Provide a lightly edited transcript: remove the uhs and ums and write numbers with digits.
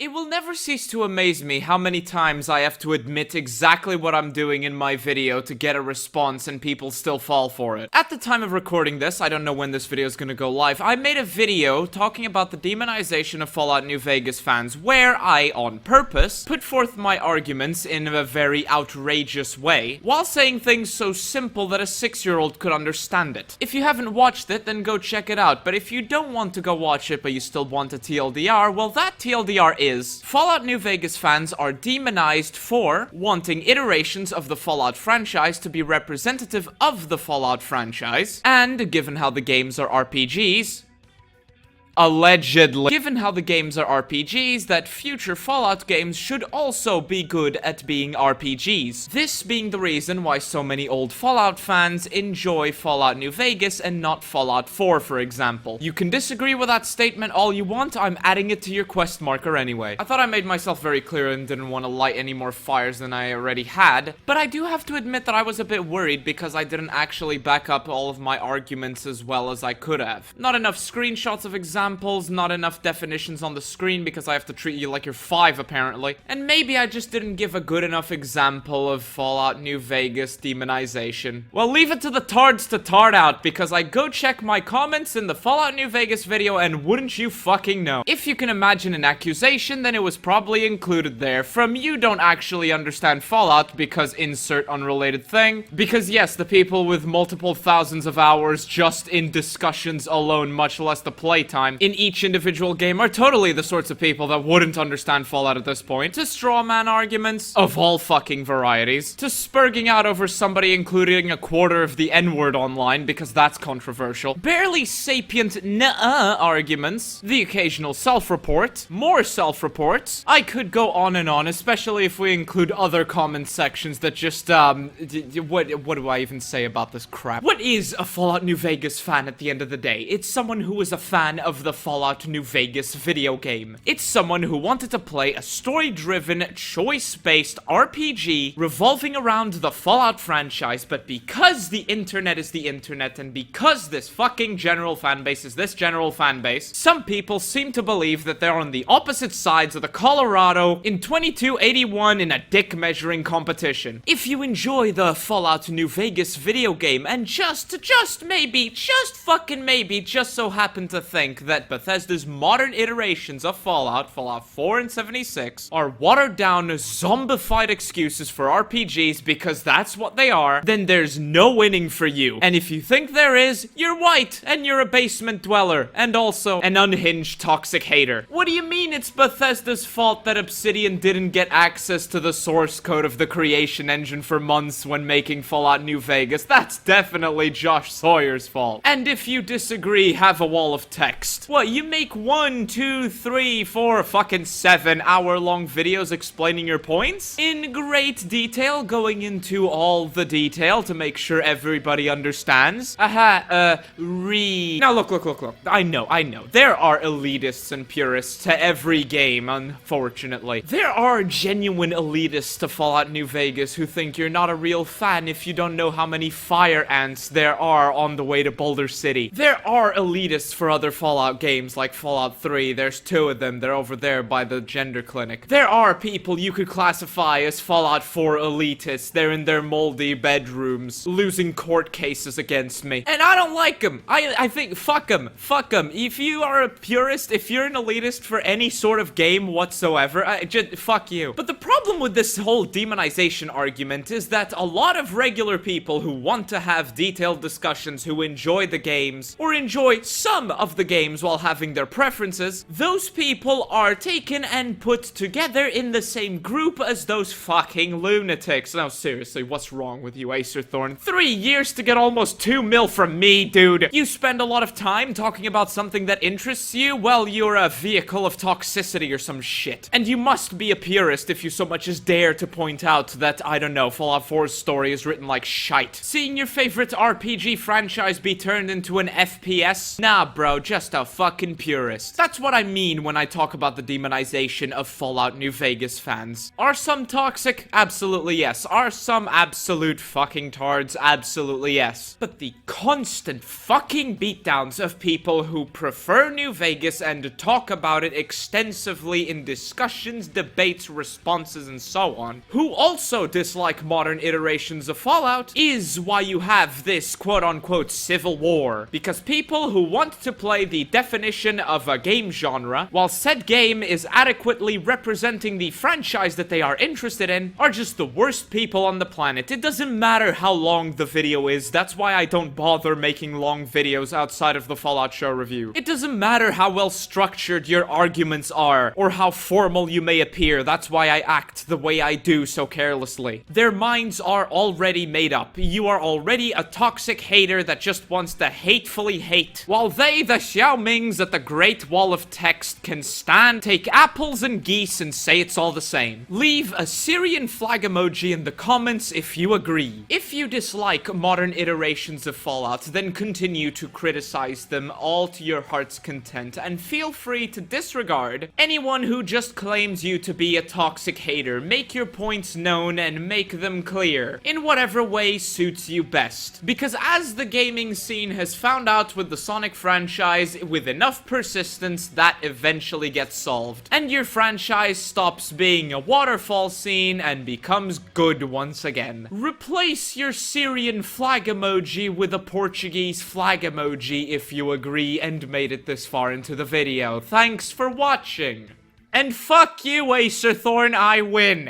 It will never cease to amaze me how many times I have to admit exactly what I'm doing in my video to get a response and people still fall for it. At the time of recording this, I don't know when this video is gonna go live, I made a video talking about the demonization of Fallout New Vegas fans where I, on purpose, put forth my arguments in a very outrageous way, while saying things so simple that a 6-year-old could understand it. If you haven't watched it, then go check it out, but if you don't want to go watch it but you still want a TLDR, well that TLDR is Fallout New Vegas fans are demonized for wanting iterations of the Fallout franchise to be representative of the Fallout franchise, and given how the games are RPGs, allegedly. Given how the games are RPGs, that future Fallout games should also be good at being RPGs. This being the reason why so many old Fallout fans enjoy Fallout New Vegas and not Fallout 4, for example. You can disagree with that statement all you want, I'm adding it to your quest marker anyway. I thought I made myself very clear and didn't want to light any more fires than I already had, but I do have to admit that I was a bit worried because I didn't actually back up all of my arguments as well as I could have. Not enough screenshots of examples, not enough definitions on the screen because I have to treat you like you're 5 apparently, and maybe I just didn't give a good enough example of Fallout New Vegas demonization. Well, leave it to the tards to tard out because I go check my comments in the Fallout New Vegas video and wouldn't you fucking know. If you can imagine an accusation, then it was probably included there from you don't actually understand Fallout because insert unrelated thing. Because yes, the people with multiple thousands of hours just in discussions alone, much less the playtime, in each individual game are totally the sorts of people that wouldn't understand Fallout at this point. To straw man arguments of all fucking varieties, to spurging out over somebody including a quarter of the N-word online because that's controversial, barely sapient nuh-uh arguments, the occasional self-report, more self-reports. I could go on and on, especially if we include other comment sections that just, what do I even say about this crap? What is a Fallout New Vegas fan at the end of the day? It's someone who is a fan of the Fallout New Vegas video game. It's someone who wanted to play a story-driven, choice-based RPG revolving around the Fallout franchise, but because the internet is the internet, and because this fucking general fanbase is this general fanbase, some people seem to believe that they're on the opposite sides of the Colorado in 2281 in a dick-measuring competition. If you enjoy the Fallout New Vegas video game, and just fucking maybe, just so happen to think that Bethesda's modern iterations of Fallout 4 and 76, are watered-down, zombified excuses for RPGs because that's what they are, then there's no winning for you. And if you think there is, you're white, and you're a basement dweller, and also an unhinged toxic hater. What do you mean it's Bethesda's fault that Obsidian didn't get access to the source code of the creation engine for months when making Fallout New Vegas? That's definitely Josh Sawyer's fault. And if you disagree, have a wall of text. What, you make 1, 2, 3, 4, fucking 7-hour-long videos explaining your points? In great detail, going into all the detail to make sure everybody understands. Now look. I know. There are elitists and purists to every game, unfortunately. There are genuine elitists to Fallout New Vegas who think you're not a real fan if you don't know how many fire ants there are on the way to Boulder City. There are elitists for other Fallout games like Fallout 3, there's 2 of them, they're over there by the gender clinic. There are people you could classify as Fallout 4 elitists, they're in their moldy bedrooms, losing court cases against me. And I don't like them. I think, fuck them. If you are a purist, if you're an elitist for any sort of game whatsoever, fuck you. But the problem with this whole demonization argument is that a lot of regular people who want to have detailed discussions, who enjoy the games, or enjoy some of the games while having their preferences, those people are taken and put together in the same group as those fucking lunatics. No, seriously, what's wrong with you, Acerthorn? 3 years to get almost 2 mil from me, dude. You spend a lot of time talking about something that interests you? Well, you're a vehicle of toxicity or some shit. And you must be a purist if you so much as dare to point out that, I don't know, Fallout 4's story is written like shite. Seeing your favorite RPG franchise be turned into an FPS? Nah, bro, just a fucking purist. That's what I mean when I talk about the demonization of Fallout New Vegas fans. Are some toxic? Absolutely yes. Are some absolute fucking tards? Absolutely yes. But the constant fucking beatdowns of people who prefer New Vegas and talk about it extensively in discussions, debates, responses, and so on, who also dislike modern iterations of Fallout, is why you have this quote-unquote civil war. Because people who want to play the definition of a game genre, while said game is adequately representing the franchise that they are interested in, are just the worst people on the planet. It doesn't matter how long the video is. That's why I don't bother making long videos outside of the Fallout show review. It doesn't matter how well structured your arguments are, or how formal you may appear. That's why I act the way I do so carelessly. Their minds are already made up. You are already a toxic hater that just wants to hatefully hate, while they, the Xiaomings at the Great Wall of Text, can stand, take apples and geese, and say it's all the same. Leave a Syrian flag emoji in the comments if you agree. If you dislike modern iterations of Fallout, then continue to criticize them all to your heart's content, and feel free to disregard anyone who just claims you to be a toxic hater. Make your points known and make them clear, in whatever way suits you best. Because as the gaming scene has found out with the Sonic franchise, with enough persistence, that eventually gets solved. And your franchise stops being a waterfall scene and becomes good once again. Replace your Syrian flag emoji with a Portuguese flag emoji if you agree and made it this far into the video. Thanks for watching. And fuck you, Acerthorn, I win.